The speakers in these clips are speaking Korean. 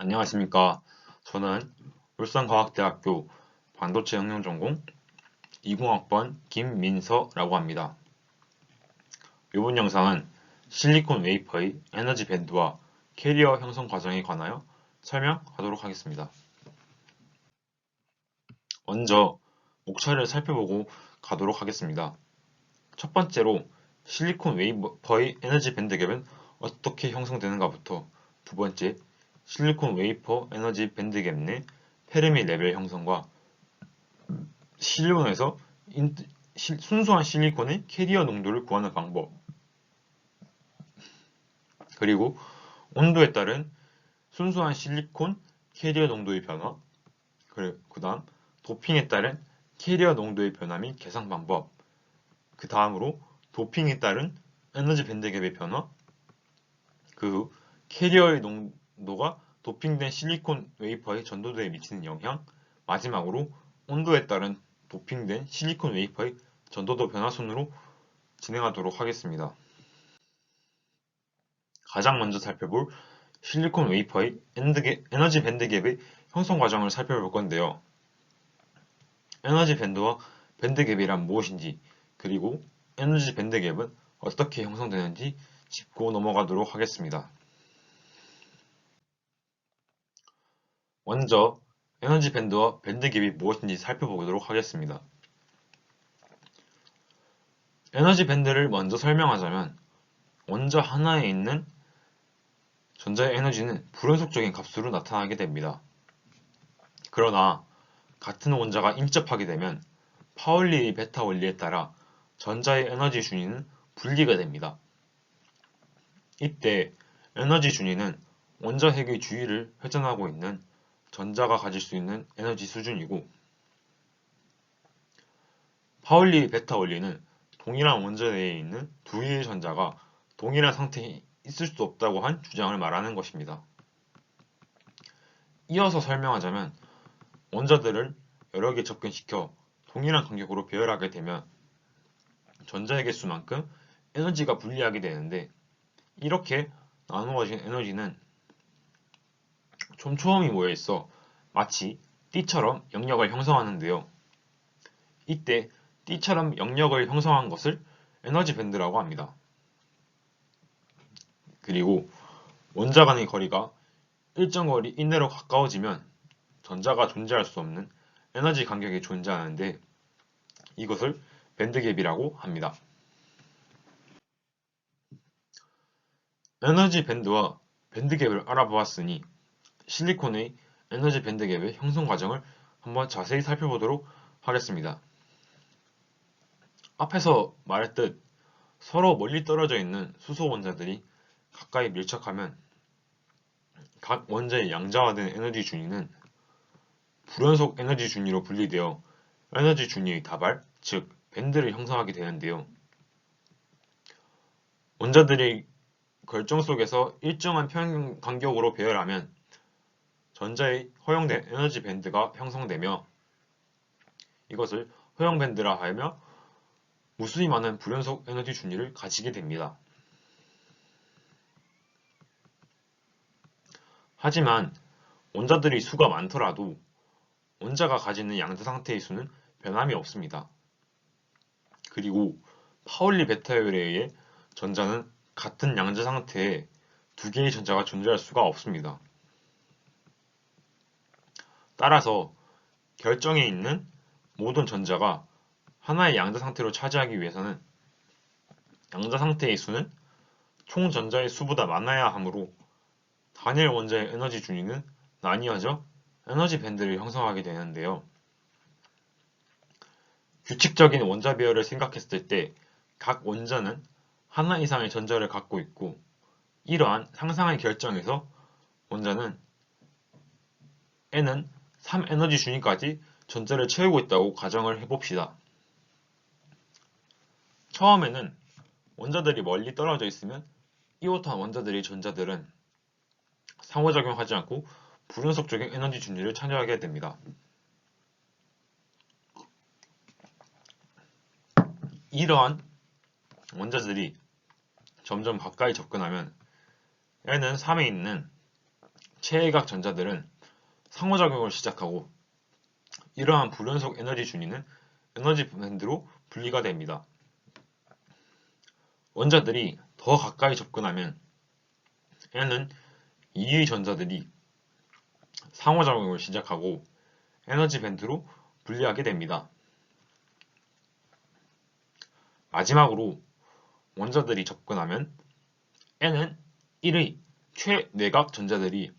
안녕하십니까. 저는 울산과학대학교 반도체응용전공 20학번 김민서라고 합니다. 이번 영상은 실리콘 웨이퍼의 에너지 밴드와 캐리어 형성 과정에 관하여 설명하도록 하겠습니다. 먼저 목차를 살펴보고 가도록 하겠습니다. 첫 번째로 실리콘 웨이퍼의 에너지 밴드 갭은 어떻게 형성되는가부터, 두 번째, 실리콘 웨이퍼 에너지 밴드 갭 내 페르미 레벨 형성과 실리콘에서 순수한 실리콘의 캐리어 농도를 구하는 방법, 그리고 온도에 따른 순수한 실리콘 캐리어 농도의 변화, 그 다음 도핑에 따른 캐리어 농도의 변화 및 계산 방법, 그 다음으로 도핑에 따른 에너지 밴드 갭의 변화, 그 후 캐리어의 농도가 도핑된 실리콘 웨이퍼의 전도도에 미치는 영향, 마지막으로 온도에 따른 도핑된 실리콘 웨이퍼의 전도도 변화 순으로 진행하도록 하겠습니다. 가장 먼저 살펴볼 실리콘 웨이퍼의 에너지 밴드 갭의 형성 과정을 살펴볼 건데요. 에너지 밴드와 밴드 갭이란 무엇인지, 그리고 에너지 밴드 갭은 어떻게 형성되는지 짚고 넘어가도록 하겠습니다. 먼저 에너지 밴드와 밴드 갭이 무엇인지 살펴보도록 하겠습니다. 에너지 밴드를 먼저 설명하자면 원자 하나에 있는 전자의 에너지는 불연속적인 값으로 나타나게 됩니다. 그러나 같은 원자가 인접하게 되면 파울리의 베타 원리에 따라 전자의 에너지 준위는 분리가 됩니다. 이때 에너지 준위는 원자 핵의 주위를 회전하고 있는 전자가 가질 수 있는 에너지 수준이고, 파울리 베타 원리는 동일한 원자 내에 있는 두 개의 전자가 동일한 상태에 있을 수 없다고 한 주장을 말하는 것입니다. 이어서 설명하자면 원자들을 여러 개 접근시켜 동일한 간격으로 배열하게 되면 전자의 개수만큼 에너지가 분리하게 되는데, 이렇게 나누어진 에너지는 촘촘히 모여있어 마치 띠처럼 영역을 형성하는데요. 이때 띠처럼 영역을 형성한 것을 에너지 밴드라고 합니다. 그리고 원자 간의 거리가 일정 거리 이내로 가까워지면 전자가 존재할 수 없는 에너지 간격이 존재하는데, 이것을 밴드갭이라고 합니다. 에너지 밴드와 밴드갭을 알아보았으니 실리콘의 에너지 밴드갭의 형성 과정을 한번 자세히 살펴보도록 하겠습니다. 앞에서 말했듯 서로 멀리 떨어져 있는 수소 원자들이 가까이 밀착하면 각 원자의 양자화된 에너지 준위는 불연속 에너지 준위로 분리되어 에너지 준위의 다발, 즉 밴드를 형성하게 되는데요. 원자들의 결정 속에서 일정한 평행 간격으로 배열하면 전자의 허용된 에너지 밴드가 형성되며, 이것을 허용 밴드라 하며 무수히 많은 불연속 에너지 준위를 가지게 됩니다. 하지만 원자들의 수가 많더라도 원자가 가지는 양자 상태의 수는 변함이 없습니다. 그리고 파울리 베타율에 의해 전자는 같은 양자 상태에 두 개의 전자가 존재할 수가 없습니다. 따라서 결정에 있는 모든 전자가 하나의 양자 상태로 차지하기 위해서는 양자 상태의 수는 총 전자의 수보다 많아야 하므로 단일 원자의 에너지 준위는 나뉘어져 에너지 밴드를 형성하게 되는데요. 규칙적인 원자 배열을 생각했을 때 각 원자는 하나 이상의 전자를 갖고 있고, 이러한 상상의 결정에서 원자는 N은 3에너지 준위까지 전자를 채우고 있다고 가정을 해봅시다. 처음에는 원자들이 멀리 떨어져 있으면 이오탄 원자들의 전자들은 상호작용하지 않고 불연속적인 에너지 준위를 차지하게 됩니다. 이러한 원자들이 점점 가까이 접근하면 N은 3에 있는 최외각 전자들은 상호작용을 시작하고 이러한 불연속 에너지 준위는 에너지 밴드로 분리가 됩니다. 원자들이 더 가까이 접근하면 N은 이의 전자들이 상호작용을 시작하고 에너지 밴드로 분리하게 됩니다. 마지막으로 원자들이 접근하면 N은 1의 최내각 전자들이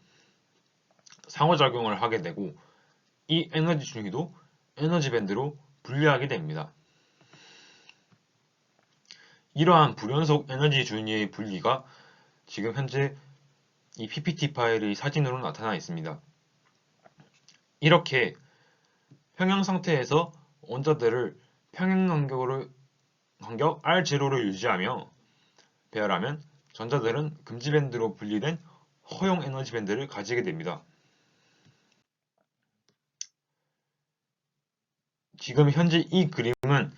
상호작용을 하게 되고 이 에너지 준위도 에너지 밴드로 분리하게 됩니다. 이러한 불연속 에너지 준위의 분리가 지금 현재 이 PPT 파일의 사진으로 나타나 있습니다. 이렇게 평형 상태에서 원자들을 평행 간격 R0를 유지하며 배열하면 전자들은 금지 밴드로 분리된 허용 에너지 밴드를 가지게 됩니다. 지금 현재 이 그림은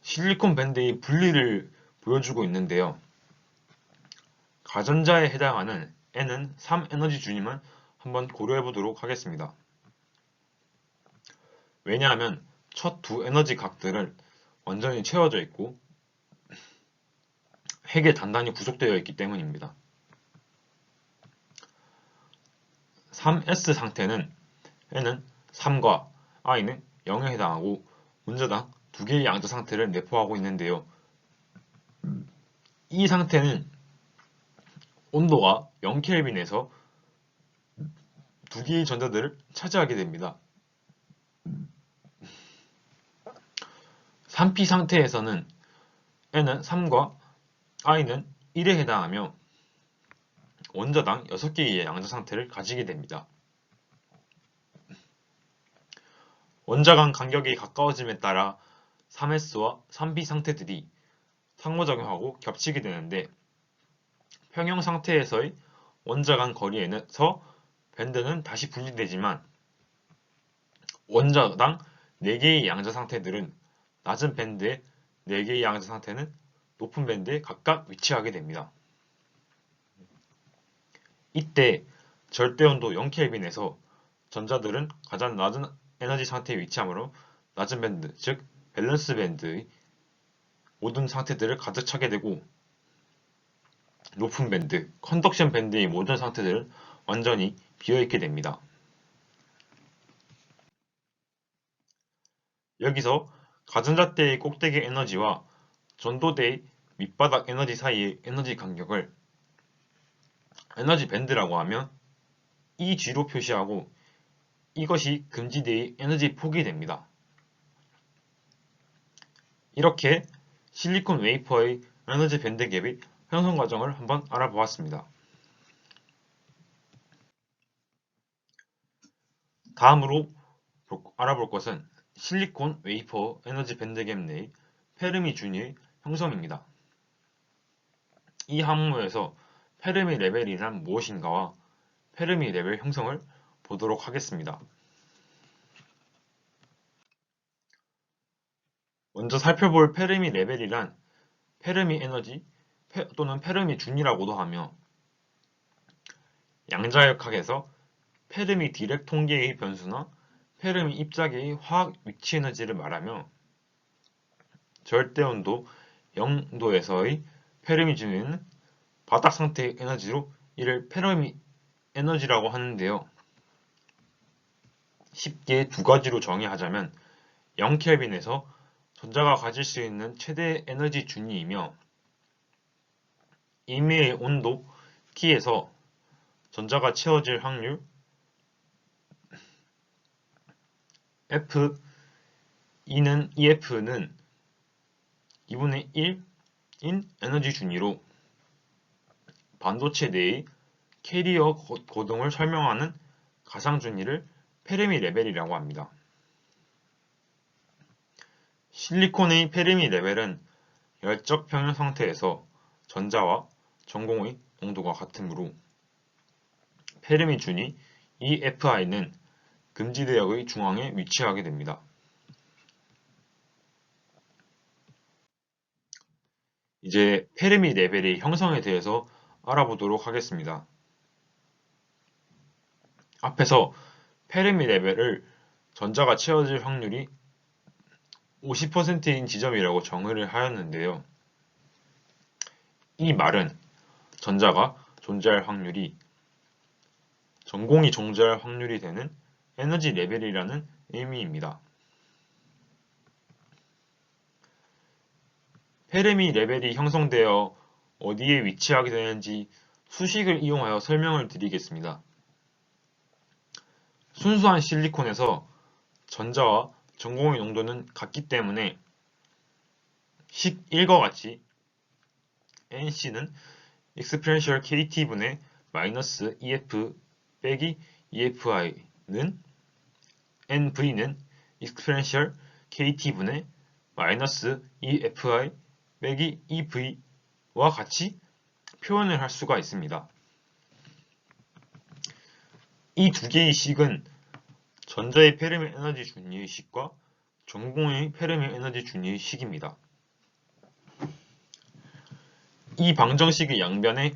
실리콘 밴드의 분리를 보여주고 있는데요. 가전자에 해당하는 N은 3 에너지 준위만 한번 고려해 보도록 하겠습니다. 왜냐하면 첫 두 에너지 각들은 완전히 채워져 있고 핵에 단단히 구속되어 있기 때문입니다. 3s 상태는 N은 3과 I는 0에 해당하고 원자당 2개의 양자 상태를 내포하고 있는데요. 이 상태는 온도가 0켈빈에서 2개의 전자들을 차지하게 됩니다. 3p 상태에서는 N은 3과 I는 1에 해당하며 원자당 6개의 양자 상태를 가지게 됩니다. 원자 간 간격이 가까워짐에 따라 3s와 3p 상태들이 상호작용하고 겹치게 되는데 평형 상태에서의 원자 간 거리에서 밴드는 다시 분리되지만 원자당 4개의 양자 상태들은 낮은 밴드에 4개의 양자 상태는 높은 밴드에 각각 위치하게 됩니다. 이때 절대온도 0켈빈에서 전자들은 가장 낮은 에너지 상태에 위치하므로 낮은 밴드, 즉 밸런스 밴드의 모든 상태들을 가득 차게 되고 높은 밴드, 컨덕션 밴드의 모든 상태들은 완전히 비어있게 됩니다. 여기서 가전자대의 꼭대기 에너지와 전도대의 밑바닥 에너지 사이의 에너지 간격을 에너지 밴드라고 하면 이 G로 표시하고 이것이 금지대의 에너지 폭이 됩니다. 이렇게 실리콘 웨이퍼의 에너지 밴드 갭의 형성 과정을 한번 알아보았습니다. 다음으로 알아볼 것은 실리콘 웨이퍼 에너지 밴드 갭 내의 페르미 준위의 형성입니다. 이 항목에서 페르미 레벨이란 무엇인가와 페르미 레벨 형성을 보도록 하겠습니다. 먼저 살펴볼 페르미 레벨이란 페르미 에너지 또는 페르미 준위라고도 하며 양자역학에서 페르미 디렉 통계의 변수나 페르미 입자계의 화학 위치 에너지를 말하며 절대온도 0도에서의 페르미 준위는 바닥 상태의 에너지로 이를 페르미 에너지라고 하는데요. 쉽게 두 가지로 정의하자면 0켈빈에서 전자가 가질 수 있는 최대 에너지 준위이며 임의의 온도 T에서 전자가 채워질 확률 EF는 2분의 1인 에너지 준위로 반도체 내의 캐리어 고동을 설명하는 가상 준위를 페르미 레벨이라고 합니다. 실리콘의 페르미 레벨은 열적 평형 상태에서 전자와 전공의 농도가 같으므로 페르미 준위 EFI는 금지대역의 중앙에 위치하게 됩니다. 이제 페르미 레벨의 형성에 대해서 알아보도록 하겠습니다. 앞에서 페르미 레벨을 전자가 채워질 확률이 50%인 지점이라고 정의를 하였는데요. 이 말은 전자가 존재할 확률이 전공이 존재할 확률이 되는 에너지 레벨이라는 의미입니다. 페르미 레벨이 형성되어 어디에 위치하게 되는지 수식을 이용하여 설명을 드리겠습니다. 순수한 실리콘에서 전자와 전공의 농도는 같기 때문에 식 1과 같이 NC는 exponential KT분의 마이너스 EF 빼기 EFI는 NV는 exponential KT분의 마이너스 EFI 빼기 EV와 같이 표현을 할 수가 있습니다. 이 두 개의 식은 전자의 페르미 에너지 준위의 식과 전공의 페르미 에너지 준위의 식입니다. 이 방정식의 양변에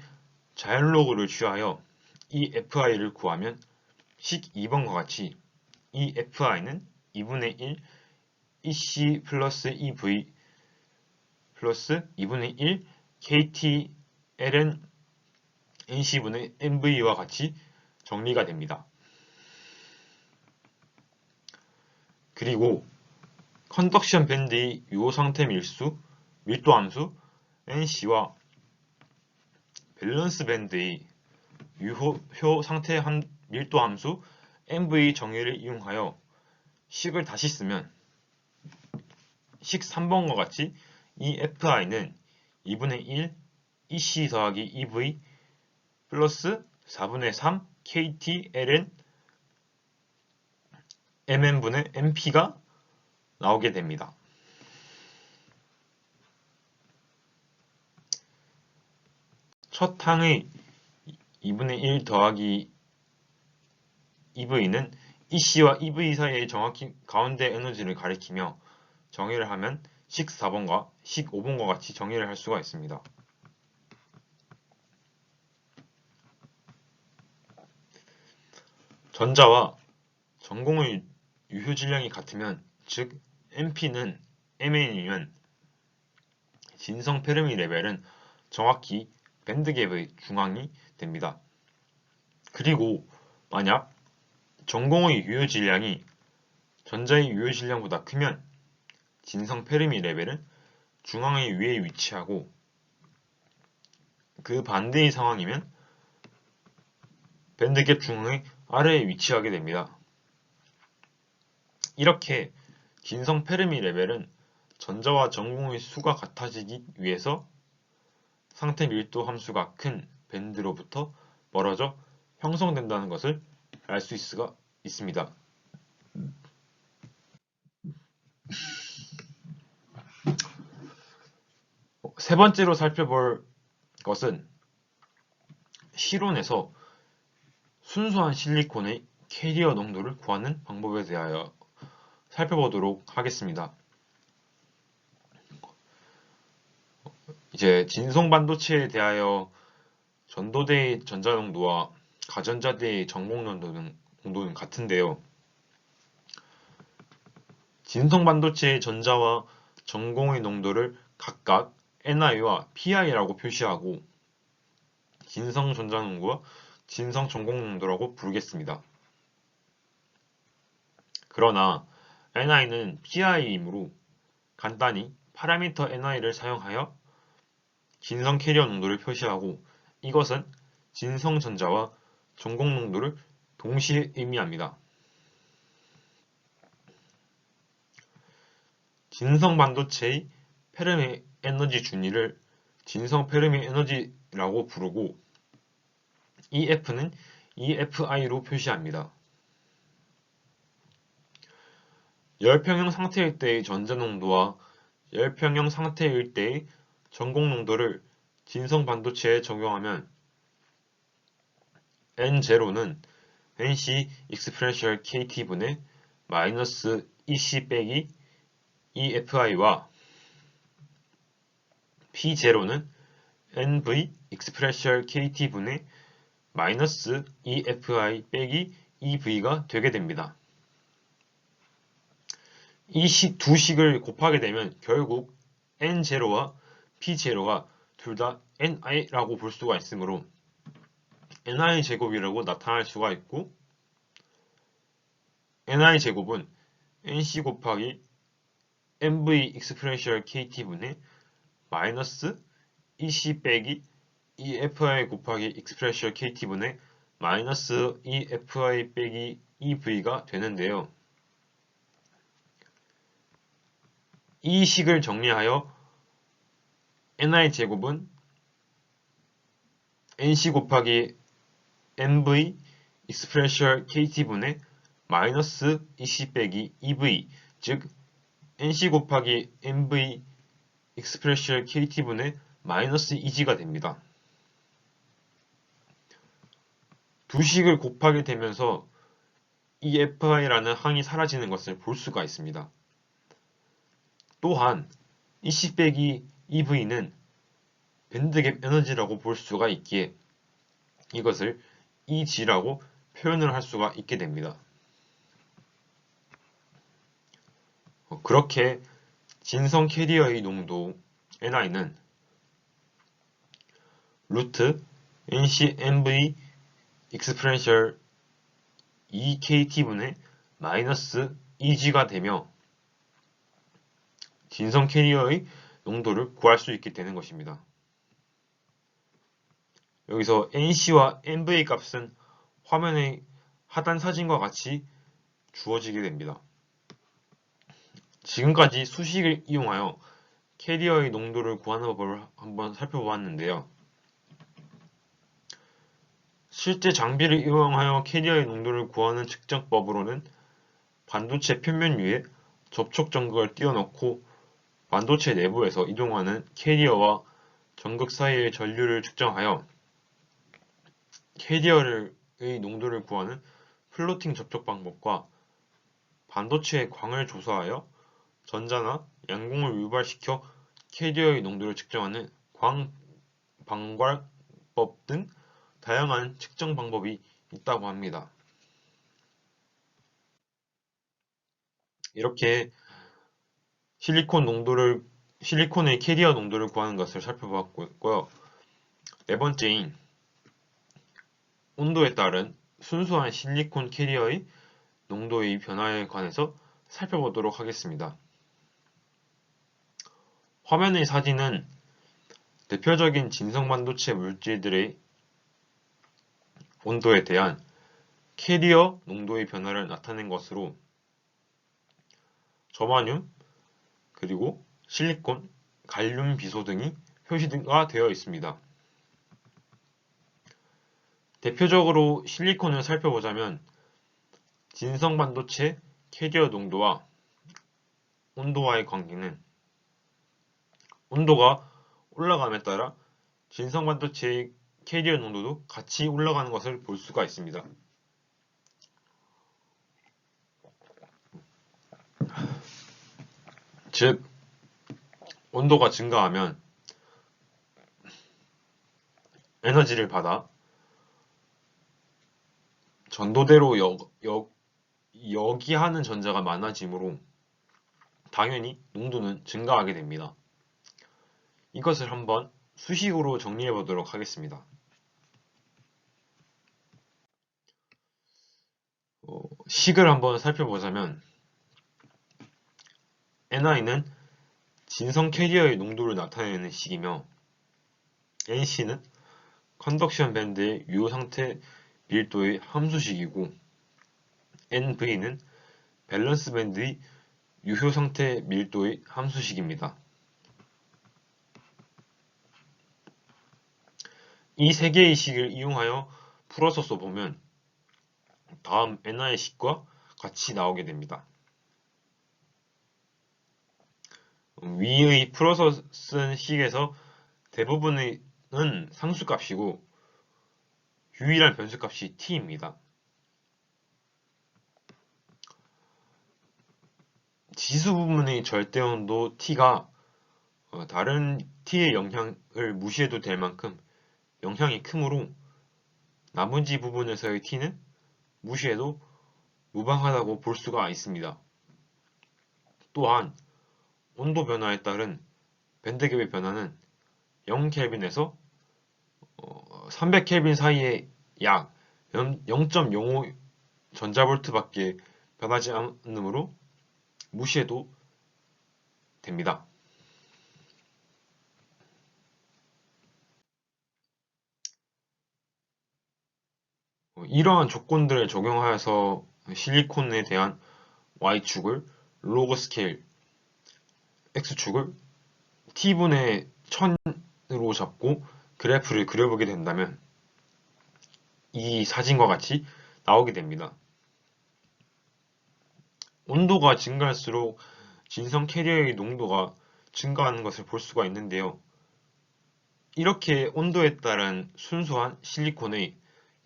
자연로그를 취하여 이 FI를 구하면 식 2번과 같이 이 FI는 2분의 1 EC 플러스 EV 플러스 2분의 1 KT ln NC분의 NV와 같이 정리가 됩니다. 그리고 컨덕션 밴드의 유호 상태 밀도 함수 NC와 밸런스 밴드의 유효 상태 밀도 함수 MV 정의를 이용하여 식을 다시 쓰면 식 3번과 같이 이 FI는 2분의 1 EC 더하기 EV 플러스 4분의 3 KT ln MN분의 MP가 나오게 됩니다. 첫 항의 2분의 1 더하기 EV는 EC와 EV 사이의 정확히 가운데 에너지를 가리키며 정의를 하면 식 4번과 식 5번과 같이 정의를 할 수가 있습니다. 전자와 전공의 유효 질량이 같으면, 즉 MP는 MN이면 진성 페르미 레벨은 정확히 밴드갭의 중앙이 됩니다. 그리고 만약 전공의 유효 질량이 전자의 유효 질량보다 크면 진성 페르미 레벨은 중앙의 위에 위치하고, 그 반대의 상황이면 밴드갭 중앙의 아래에 위치하게 됩니다. 이렇게 진성 페르미 레벨은 전자와 전공의 수가 같아지기 위해서 상태 밀도 함수가 큰 밴드로부터 멀어져 형성된다는 것을 알 수 있습니다. 세 번째로 살펴볼 것은 실온에서 순수한 실리콘의 캐리어 농도를 구하는 방법에 대하여 살펴보도록 하겠습니다. 이제 진성 반도체에 대하여 전도대의 전자 농도와 가전자대의 전공 농도는 같은데요. 진성 반도체의 전자와 전공의 농도를 각각 NI와 PI라고 표시하고 진성 전자 농도와 진성 전공 농도라고 부르겠습니다. 그러나 NI는 PI이므로 간단히 파라미터 NI를 사용하여 진성 캐리어 농도를 표시하고, 이것은 진성 전자와 전공 농도를 동시에 의미합니다. 진성 반도체의 페르미 에너지 준위를 진성 페르미 에너지라고 부르고, EF는 EFI로 표시합니다. 열평형 상태일 때의 전자 농도와 열평형 상태일 때의 전공 농도를 진성 반도체에 적용하면 N0는 NC exponential KT분의 마이너스 EC 빼기 EFI와 P0는 NV exponential KT분의 마이너스 EFI 빼기 이 V가 되게 됩니다. 이 두 식을 곱하게 되면 결국 N0와 P0가 둘 다 NI라고 볼 수가 있으므로 NI 제곱이라고 나타날 수가 있고, NI 제곱은 NC 곱하기 NV 익스프레셜 KT분의 마이너스 EC 빼기 EFI 곱하기 익스프레셜 KT분의 마이너스 EFI 빼기 EV가 되는데요. 이 식을 정리하여 NI 제곱은 NC 곱하기 NV 익스프레셜 KT분의 마이너스 EC 빼기 EV, 즉 NC 곱하기 NV 익스프레셜 KT분의 마이너스 EG가 됩니다. 두 식을 곱하게 되면서 EFI라는 항이 사라지는 것을 볼 수가 있습니다. 또한 EC 빼기 EV는 밴드갭 에너지라고 볼 수가 있기에 이것을 EG라고 표현을 할 수가 있게 됩니다. 그렇게 진성 캐리어의 농도 NI는 루트 NCNV 익스프레셜 EKT분의 마이너스 EG가 되며 진성 캐리어의 농도를 구할 수 있게 되는 것입니다. 여기서 NC와 NV 값은 화면의 하단 사진과 같이 주어지게 됩니다. 지금까지 수식을 이용하여 캐리어의 농도를 구하는 법을 한번 살펴보았는데요. 실제 장비를 이용하여 캐리어의 농도를 구하는 측정법으로는 반도체 표면 위에 접촉 전극을 띄워놓고 반도체 내부에서 이동하는 캐리어와 전극 사이의 전류를 측정하여 캐리어의 농도를 구하는 플로팅 접촉 방법과 반도체의 광을 조사하여 전자나 양공을 유발시켜 캐리어의 농도를 측정하는 광방괄법 등 다양한 측정 방법이 있다고 합니다. 이렇게 실리콘의 캐리어 농도를 구하는 것을 살펴보았고요. 네 번째인 온도에 따른 순수한 실리콘 캐리어의 농도의 변화에 관해서 살펴보도록 하겠습니다. 화면의 사진은 대표적인 진성 반도체 물질들의 온도에 대한 캐리어 농도의 변화를 나타낸 것으로 저마늄, 그리고 실리콘, 갈륨 비소 등이 표시가 되어 있습니다. 대표적으로 실리콘을 살펴보자면 진성 반도체 캐리어 농도와 온도와의 관계는 온도가 올라감에 따라 진성 반도체의 캐리어 농도도 같이 올라가는 것을 볼 수가 있습니다. 즉, 온도가 증가하면 에너지를 받아 전도대로 여기하는 전자가 많아지므로 당연히 농도는 증가하게 됩니다. 이것을 한번 수식으로 정리해 보도록 하겠습니다. 식을 한번 살펴보자면 NI는 진성 캐리어의 농도를 나타내는 식이며 NC는 컨덕션 밴드의 유효 상태 밀도의 함수식이고 NV는 밸런스 밴드의 유효 상태 밀도의 함수식입니다. 이 세 개의 식을 이용하여 풀어서 써보면 다음 NI 식과 같이 나오게 됩니다. 위의 풀어서 쓴 식에서 대부분은 상수값이고 유일한 변수값이 t입니다. 지수 부분의 절대온도 t가 다른 t의 영향을 무시해도 될 만큼 영향이 크므로 나머지 부분에서의 t는 무시해도 무방하다고 볼 수가 있습니다. 또한 온도 변화에 따른 밴드갭의 변화는 0켈빈에서 300켈빈 사이에 약 0.05 전자볼트밖에 변하지 않으므로 무시해도 됩니다. 이러한 조건들을 적용하여서 실리콘에 대한 Y축을 로그 스케일, X축을 T분의 1000으로 잡고 그래프를 그려보게 된다면 이 사진과 같이 나오게 됩니다. 온도가 증가할수록 진성 캐리어의 농도가 증가하는 것을 볼 수가 있는데요. 이렇게 온도에 따른 순수한 실리콘의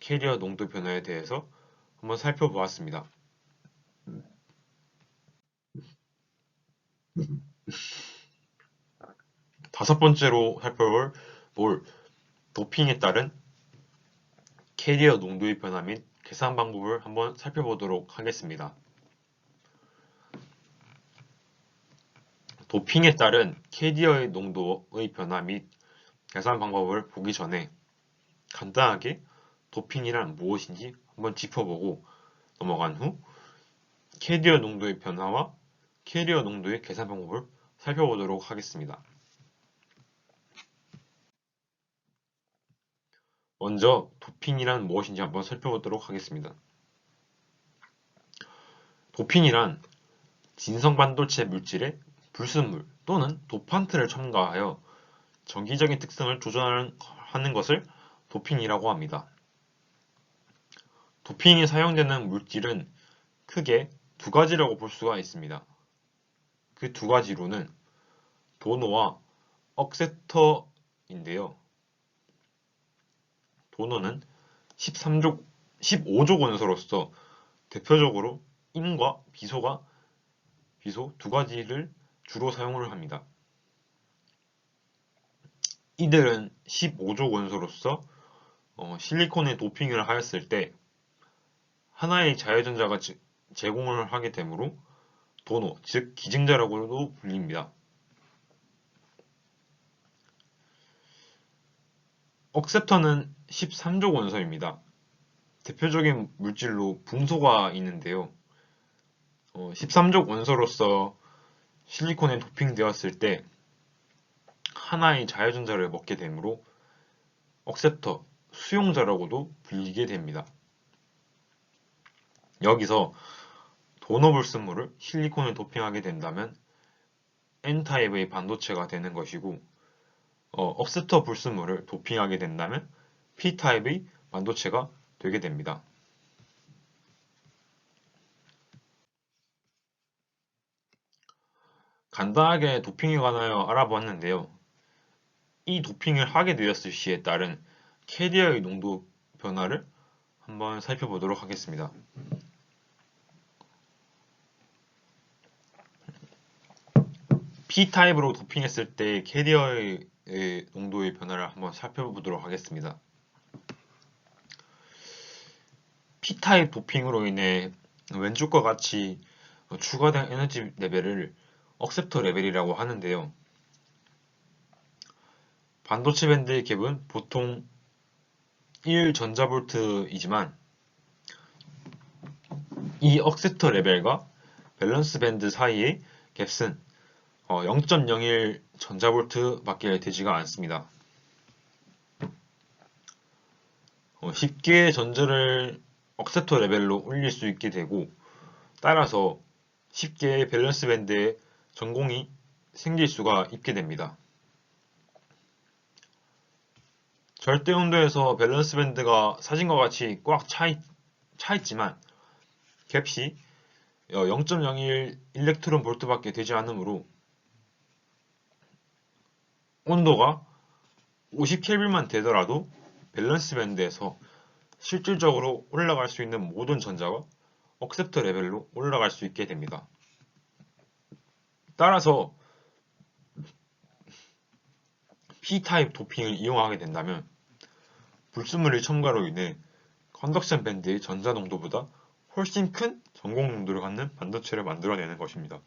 캐리어 농도 변화에 대해서 한번 살펴보았습니다. 다섯 번째로 살펴볼 도핑에 따른 캐리어 농도의 변화 및 계산 방법을 한번 살펴보도록 하겠습니다. 도핑에 따른 캐리어의 농도의 변화 및 계산 방법을 보기 전에 간단하게 도핑이란 무엇인지 한번 짚어보고 넘어간 후 캐리어 농도의 변화와 캐리어 농도의 계산 방법을 살펴보도록 하겠습니다. 먼저 도핑이란 무엇인지 한번 살펴보도록 하겠습니다. 도핑이란 진성 반도체 물질에 불순물 또는 도판트를 첨가하여 정기적인 특성을 조절하는 것을 도핑이라고 합니다. 도핑이 사용되는 물질은 크게 두 가지라고 볼 수가 있습니다. 그 두 가지로는 도노와 억셉터인데요. 도노는 15족 원소로서 대표적으로 인과 비소 두 가지를 주로 사용을 합니다. 이들은 15족 원소로서 실리콘에 도핑을 하였을 때 하나의 자유전자가 제공을 하게 되므로 도노, 즉 기증자라고도 불립니다. 억셉터는 13족 원소입니다. 대표적인 물질로 붕소가 있는데요. 13족 원소로서 실리콘에 도핑되었을 때 하나의 자유전자를 먹게 되므로 억셉터, 수용자라고도 불리게 됩니다. 여기서 도너 불순물을 실리콘에 도핑하게 된다면 N타입의 반도체가 되는 것이고 억셉터 불순물을 도핑하게 된다면 P타입의 반도체가 되게 됩니다. 간단하게 도핑에 관하여 알아보았는데요. 이 도핑을 하게 되었을 시에 따른 캐리어의 농도 변화를 한번 살펴보도록 하겠습니다. P타입으로 도핑했을 때 캐리어의 농도의 변화를 한번 살펴보도록 하겠습니다. P타입 도핑으로 인해 왼쪽과 같이 추가된 에너지 레벨을 억셉터 레벨이라고 하는데요. 반도체 밴드의 갭은 보통 1전자볼트이지만 이 억셉터 레벨과 밸런스 밴드 사이의 갭은 0.01 전자볼트밖에 되지가 않습니다. 쉽게 전자를 억셉터 레벨로 올릴 수 있게 되고 따라서 쉽게 밸런스 밴드에 전공이 생길 수가 있게 됩니다. 절대 온도에서 밸런스 밴드가 사진과 같이 꽉 차 있지만 갭이 0.01 일렉트론 볼트밖에 되지 않으므로 온도가 50켈빈만 되더라도 밸런스 밴드에서 실질적으로 올라갈 수 있는 모든 전자가 억셉터 레벨로 올라갈 수 있게 됩니다. 따라서 P타입 도핑을 이용하게 된다면 불순물의 첨가로 인해 컨덕션 밴드의 전자 농도보다 훨씬 큰 전공 농도를 갖는 반도체를 만들어내는 것입니다.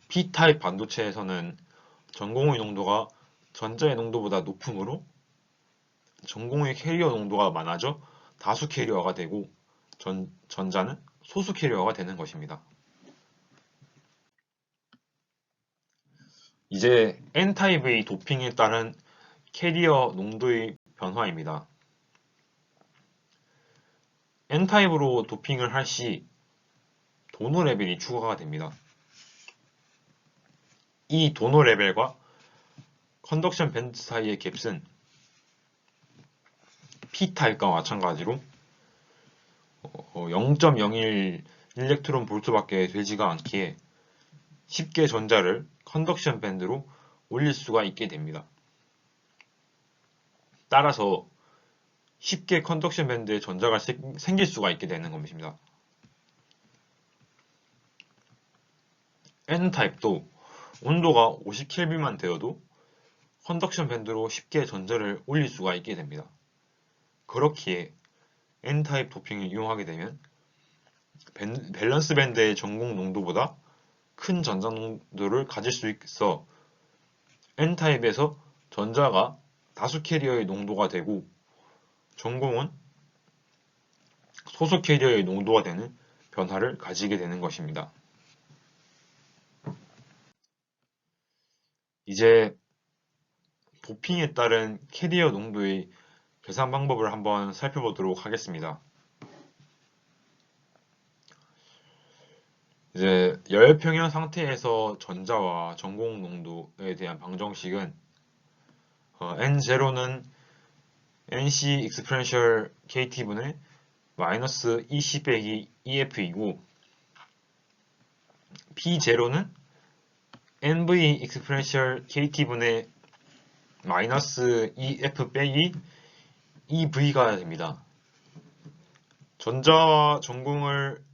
P타입 반도체에서는 전공의 농도가 전자의 농도보다 높으므로 전공의 캐리어 농도가 많아져 다수 캐리어가 되고 전자는 소수 캐리어가 되는 것입니다. 이제 N타입의 도핑에 따른 캐리어 농도의 변화입니다. N타입으로 도핑을 할 시 도노 레벨이 추가가 됩니다. 이 도노 레벨과 컨덕션 밴드 사이의 갭은 P타입과 마찬가지로 0.01 일렉트론 볼트밖에 되지가 않기에 쉽게 전자를 컨덕션 밴드로 올릴 수가 있게 됩니다. 따라서 쉽게 컨덕션 밴드에 전자가 생길 수가 있게 되는 것입니다. N타입도 온도가 50켈빈만 되어도 컨덕션 밴드로 쉽게 전자를 올릴 수가 있게 됩니다. 그렇기에 N타입 도핑을 이용하게 되면 밸런스 밴드의 전공 농도보다 큰 전자 농도를 가질 수 있어 N타입에서 전자가 다수 캐리어의 농도가 되고 전공은 소수 캐리어의 농도가 되는 변화를 가지게 되는 것입니다. 이제 도핑에 따른 캐리어 농도의 계산 방법을 한번 살펴보도록 하겠습니다. 이제 열평형 상태에서 전자와 전공 농도에 대한 방정식은 N0는 NC exponential KT분의 마이너스 20 빼기 EF이고 P0는 NV exponential KT분의 마이너스 EF 빼기 EV가 됩니다. 전자와 전공을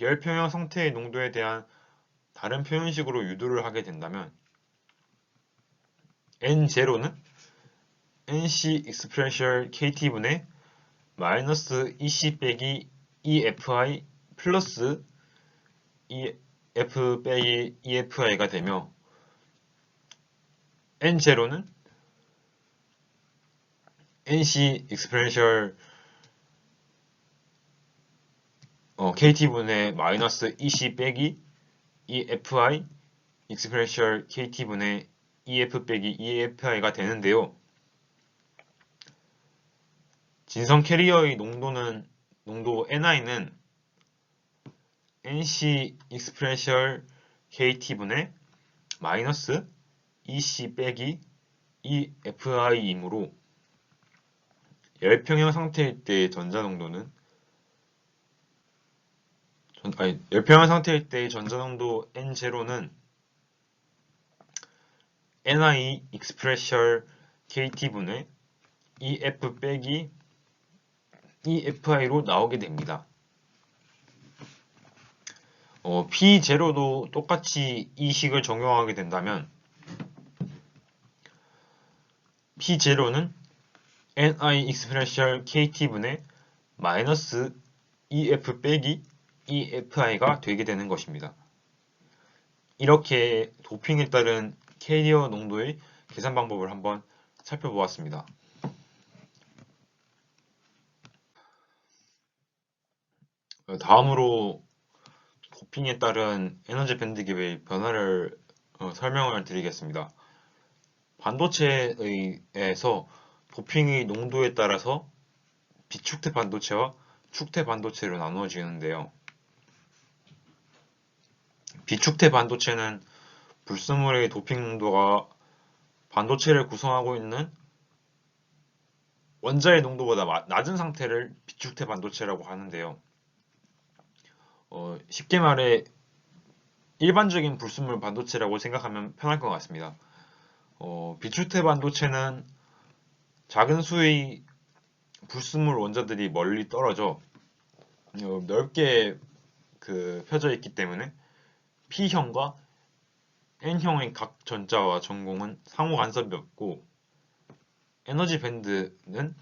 열평형 상태의 농도에 대한 다른 표현식으로 유도를 하게 된다면 N0는 NC exponential KT분의 마이너스 20 빼기 EFI 플러스 EF 빼기 EFI가 되며 N0는 NC exponential KT분의 마이너스 20 빼기 EFI exponential KT분의 EF 빼기 EFI가 되는데요. 진성 캐리어의 농도 NI는 NC exponential KT분의 마이너스 20 빼기 EFI이므로 열평형 상태일 때의 전자 농도는 열평형 상태일 때의 전자 농도 N0는 NI exponential KT분의 EF 빼기 EFI로 나오게 됩니다. P0도 똑같이 이 식을 적용하게 된다면 P0는 NI exponential KT분의 마이너스 EF 빼기 EFI가 되게 되는 것입니다. 이렇게 도핑에 따른 캐리어 농도의 계산 방법을 한번 살펴보았습니다. 다음으로 도핑에 따른 에너지 밴드 갭의 변화를 설명을 드리겠습니다. 반도체에서 도핑의 농도에 따라서 비축태 반도체와 축태 반도체로 나누어지는데요. 비축태 반도체는 불순물의 도핑 농도가 반도체를 구성하고 있는 원자의 농도보다 낮은 상태를 비축태 반도체라고 하는데요. 쉽게 말해 일반적인 불순물 반도체라고 생각하면 편할 것 같습니다. 비축태 반도체는 작은 수의 불순물 원자들이 멀리 떨어져 넓게 펴져 있기 때문에 P형과 N형의 각 전자와 전공은 상호 간섭이 없고 에너지 밴드는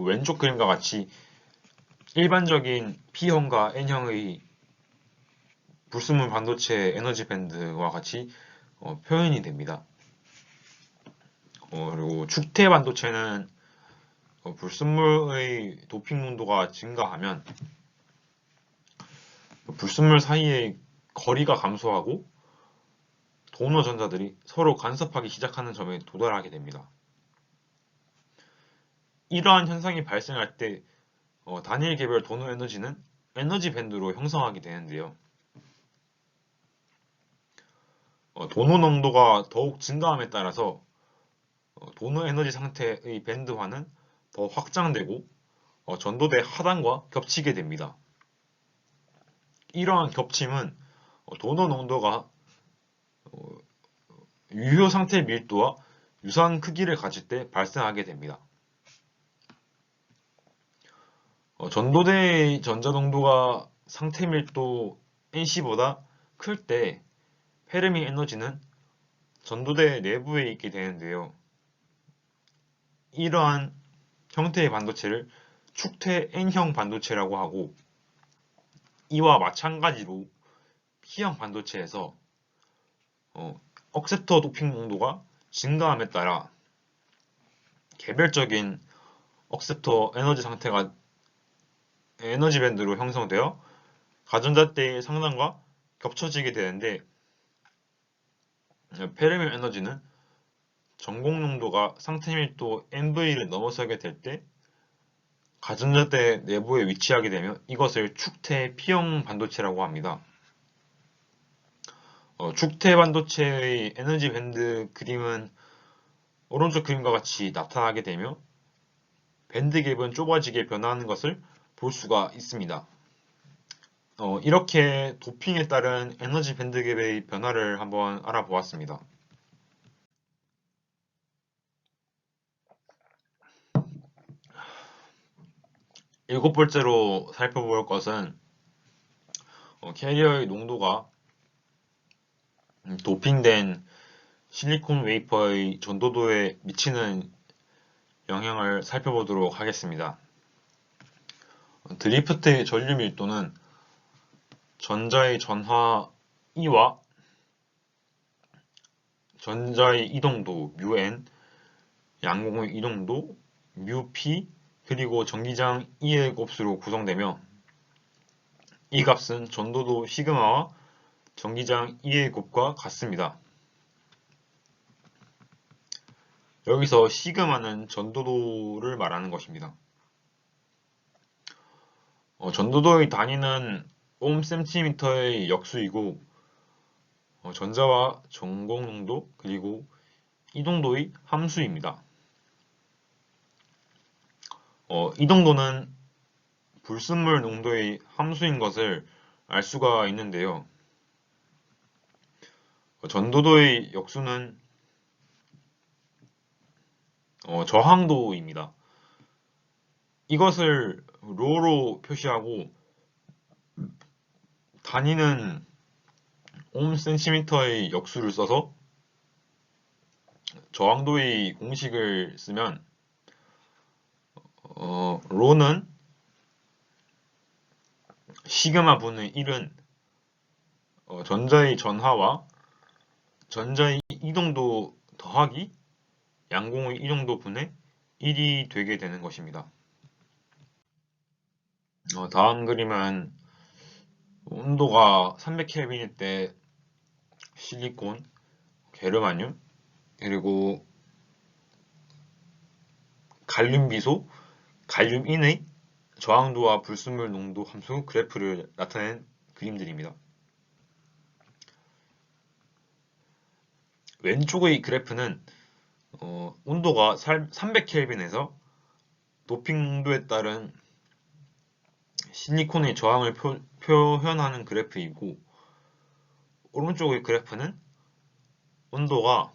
왼쪽 그림과 같이 일반적인 P형과 N형의 불순물 반도체 에너지 밴드와 같이 표현이 됩니다. 그리고 축태 반도체는 불순물의 도핑 농도가 증가하면 불순물 사이의 거리가 감소하고 도너 전자들이 서로 간섭하기 시작하는 점에 도달하게 됩니다. 이러한 현상이 발생할 때 단일 개별 도너 에너지는 에너지 밴드로 형성하게 되는데요. 도너 농도가 더욱 증가함에 따라서 도너 에너지 상태의 밴드화는 더 확장되고 전도대 하단과 겹치게 됩니다. 이러한 겹침은 도너 농도가 유효 상태 밀도와 유사한 크기를 가질 때 발생하게 됩니다. 전도대의 전자 농도가 상태 밀도 NC보다 클 때 페르미 에너지는 전도대 내부에 있게 되는데요. 이러한 형태의 반도체를 축태 N형 반도체라고 하고, 이와 마찬가지로 P형 반도체에서 억셉터 도핑 농도가 증가함에 따라 개별적인 억셉터 에너지 상태가 에너지 밴드로 형성되어 가전자대의 상단과 겹쳐지게 되는데, 페르미 에너지는 전공 농도가 상태 밀도 NV를 넘어서게 될 때 가전자대 내부에 위치하게 되며 이것을 축태 P형 반도체라고 합니다. 축태 반도체의 에너지 밴드 그림은 오른쪽 그림과 같이 나타나게 되며 밴드 갭은 좁아지게 변하는 것을 볼 수가 있습니다. 이렇게 도핑에 따른 에너지 밴드 갭의 변화를 한번 알아보았습니다. 일곱 번째로 살펴볼 것은 캐리어의 농도가 도핑된 실리콘 웨이퍼의 전도도에 미치는 영향을 살펴보도록 하겠습니다. 드리프트의 전류 밀도는 전자의 전하 E와 전자의 이동도 μn, 양공의 이동도 μp, 그리고 전기장 E의 곱수로 구성되며 이 값은 전도도 시그마와 전기장 E의 곱과 같습니다. 여기서 시그마는 전도도를 말하는 것입니다. 전도도의 단위는 옴센티미터의 역수이고 전자와 전공 농도 그리고 이동도의 함수입니다. 이동도는 불순물 농도의 함수인 것을 알 수가 있는데요. 전도도의 역수는 저항도입니다. 이것을 로로 표시하고 단위는 옴센티미터의 역수를 써서 저항도의 공식을 쓰면 로는 시그마 분의 1은 전자의 전하와 전자의 이동도 더하기 양공의 이동도 분의 1이 되게 되는 것입니다. 다음 그림은 온도가 300켈빈일 때 실리콘, 게르마늄, 그리고 갈륨 비소, 갈륨인의 저항도와 불순물 농도 함수 그래프를 나타낸 그림들입니다. 왼쪽의 그래프는 온도가 300켈빈에서 도핑 농도에 따른 실리콘의 저항을 표현하는 그래프이고, 오른쪽의 그래프는 온도가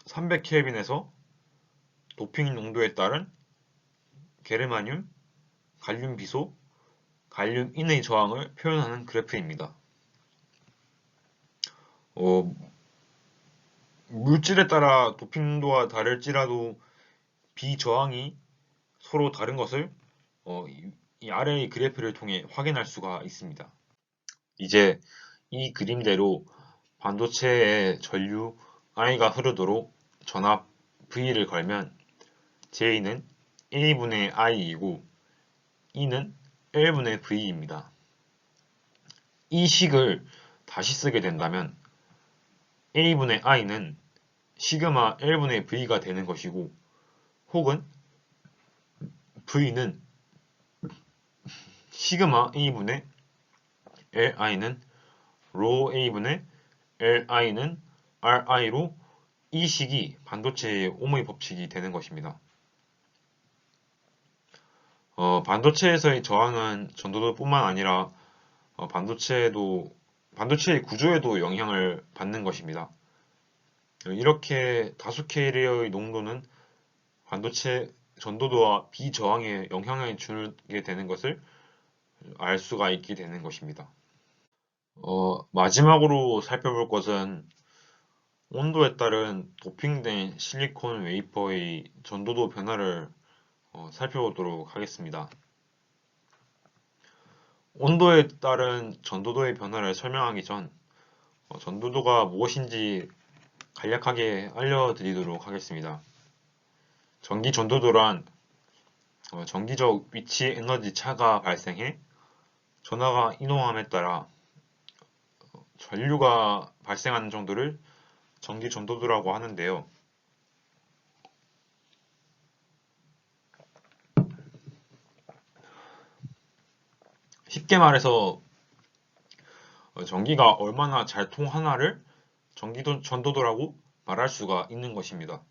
300켈빈에서 도핑 농도에 따른 게르마늄, 갈륨 비소, 갈륨인의 저항을 표현하는 그래프입니다. 물질에 따라 도핑도가 다를지라도 비저항이 서로 다른 것을 이 아래의 그래프를 통해 확인할 수가 있습니다. 이제 이 그림대로 반도체에 전류 I가 흐르도록 전압 V를 걸면 J는 1분의 I이고 E는 1분의 V입니다. 이 식을 다시 쓰게 된다면 A분의 I는 시그마 1분의 V가 되는 것이고 혹은 V는 시그마 A분의 Li는 로 A분의 Li는 Ri로 이 식이 반도체의 옴의 법칙이 되는 것입니다. 반도체에서의 저항은 전도도뿐만 아니라 반도체의 구조에도 영향을 받는 것입니다. 이렇게 다수 캐리어의 농도는 반도체 전도도와 비저항에 영향을 주게 되는 것을 알 수가 있게 되는 것입니다. 마지막으로 살펴볼 것은 온도에 따른 도핑된 실리콘 웨이퍼의 전도도 변화를 살펴보도록 하겠습니다. 온도에 따른 전도도의 변화를 설명하기 전 전도도가 무엇인지 간략하게 알려드리도록 하겠습니다. 전기 전도도란 전기적 위치 에너지 차가 발생해 전하가 이동함에 따라 전류가 발생하는 정도를 전기 전도도라고 하는데요. 쉽게 말해서 전기가 얼마나 잘 통하나를 전기 전도도라고 말할 수가 있는 것입니다.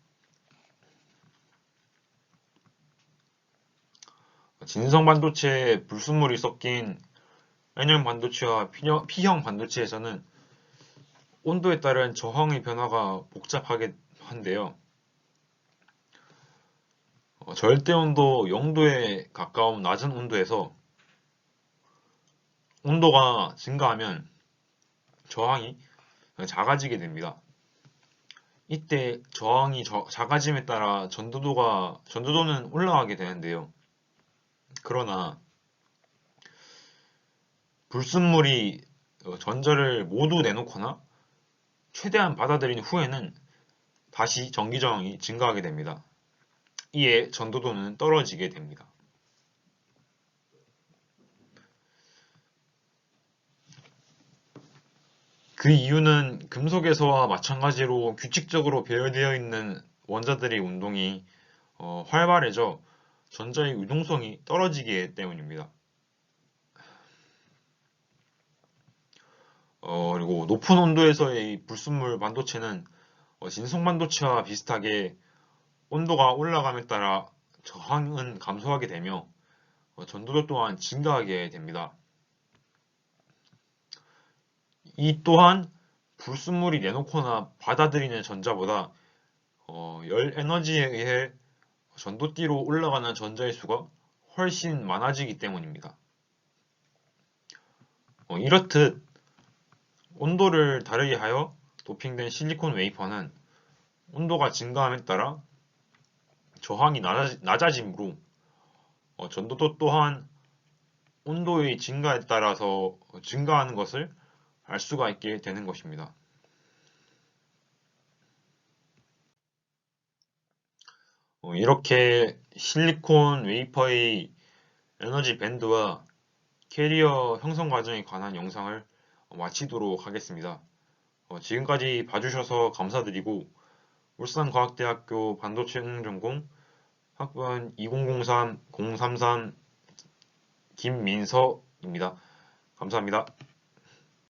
진성 반도체에 불순물이 섞인 N형 반도체와 P형 반도체에서는 온도에 따른 저항의 변화가 복잡하게 한데요. 절대 온도 0도에 가까운 낮은 온도에서 온도가 증가하면 저항이 작아지게 됩니다. 이때 저항이 작아짐에 따라 전도도는 올라가게 되는데요. 그러나 불순물이 전자를 모두 내놓거나 최대한 받아들인 후에는 다시 전기 저항이 증가하게 됩니다. 이에 전도도는 떨어지게 됩니다. 그 이유는 금속에서와 마찬가지로 규칙적으로 배열되어 있는 원자들의 운동이 활발해져 전자의 유동성이 떨어지기 때문입니다. 그리고 높은 온도에서의 불순물 반도체는 진성 반도체와 비슷하게 온도가 올라감에 따라 저항은 감소하게 되며 전도도 또한 증가하게 됩니다. 이 또한 불순물이 내놓거나 받아들이는 전자보다 열 에너지에 의해 전도띠로 올라가는 전자의 수가 훨씬 많아지기 때문입니다. 이렇듯 온도를 다르게 하여 도핑된 실리콘 웨이퍼는 온도가 증가함에 따라 저항이 낮아지므로 전도도 또한 온도의 증가에 따라서 증가하는 것을 알 수가 있게 되는 것입니다. 이렇게 실리콘 웨이퍼의 에너지 밴드와 캐리어 형성 과정에 관한 영상을 마치도록 하겠습니다. 지금까지 봐주셔서 감사드리고 울산과학대학교 반도체 응용전공 학번 2003-033 김민서입니다. 감사합니다.